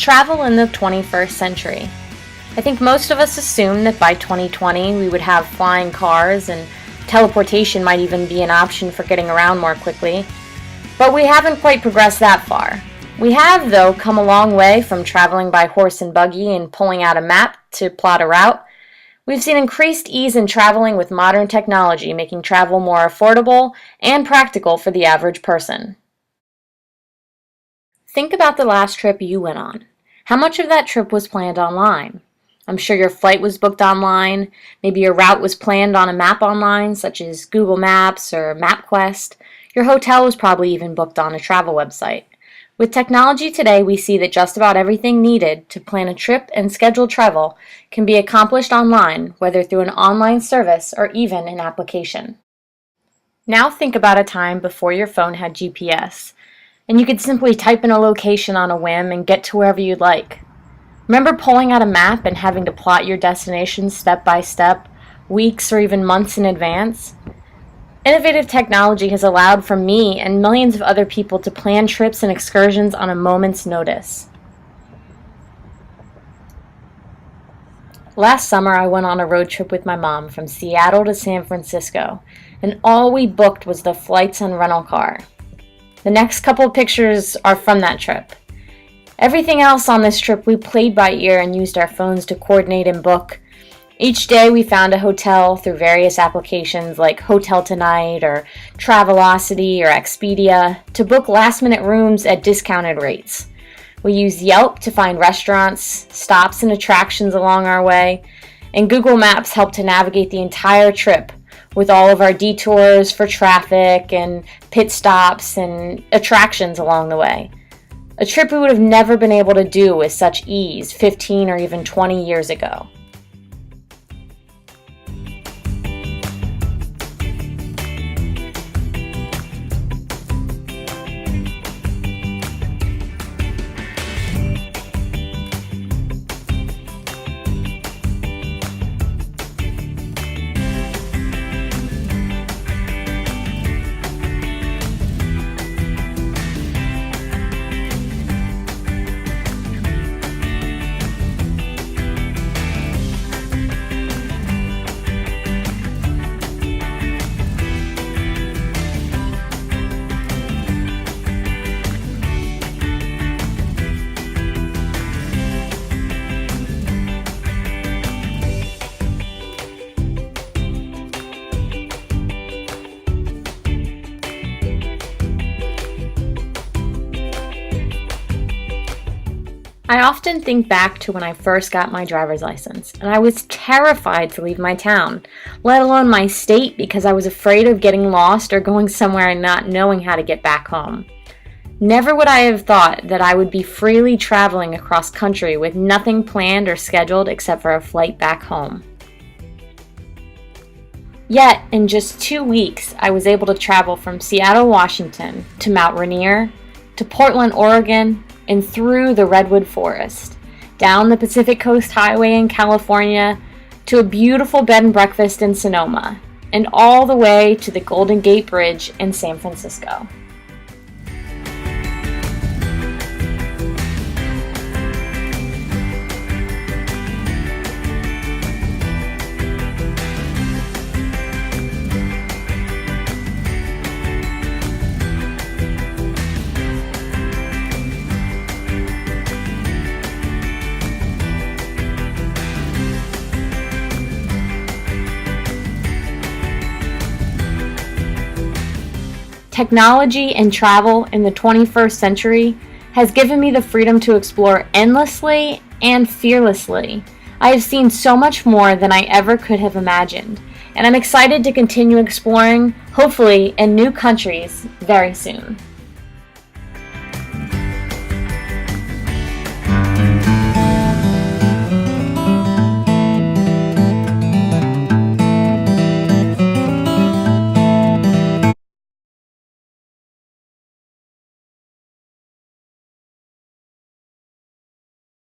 Travel in the 21st century. I think most of us assumed that by 2020 we would have flying cars and teleportation might even be an option for getting around more quickly. But we haven't quite progressed that far. We have, though, come a long way from traveling by horse and buggy and pulling out a map to plot a route. We've seen increased ease in traveling with modern technology, making travel more affordable and practical for the average person. Think about the last trip you went on. How much of that trip was planned online? I'm sure your flight was booked online, maybe your route was planned on a map online, such as Google Maps or MapQuest. Your hotel was probably even booked on a travel website. With technology today, we see that just about everything needed to plan a trip and schedule travel can be accomplished online, whether through an online service or even an application. Now think about a time before your phone had GPS, and you could simply type in a location on a whim and get to wherever you'd like. Remember pulling out a map and having to plot your destination step by step, weeks or even months in advance? Innovative technology has allowed for me and millions of other people to plan trips and excursions on a moment's notice. Last summer, I went on a road trip with my mom from Seattle to San Francisco, and all we booked was the flights and rental car. The next couple of pictures are from that trip. Everything else on this trip we played by ear and used our phones to coordinate and book. Each day we found a hotel through various applications like Hotel Tonight or Travelocity or Expedia to book last-minute rooms at discounted rates. We used Yelp to find restaurants, stops, and attractions along our way, and Google Maps helped to navigate the entire trip with all of our detours for traffic and pit stops and attractions along the way. A trip we would have never been able to do with such ease 15 or even 20 years ago. I often think back to when I first got my driver's license, and I was terrified to leave my town, let alone my state, because I was afraid of getting lost or going somewhere and not knowing how to get back home. Never would I have thought that I would be freely traveling across country with nothing planned or scheduled except for a flight back home. Yet, in just 2 weeks, I was able to travel from Seattle, Washington, to Mount Rainier, to Portland, Oregon, and through the Redwood Forest, down the Pacific Coast Highway in California, to a beautiful bed and breakfast in Sonoma, and all the way to the Golden Gate Bridge in San Francisco. Technology and travel in the 21st century has given me the freedom to explore endlessly and fearlessly. I have seen so much more than I ever could have imagined, and I'm excited to continue exploring, hopefully in new countries, very soon.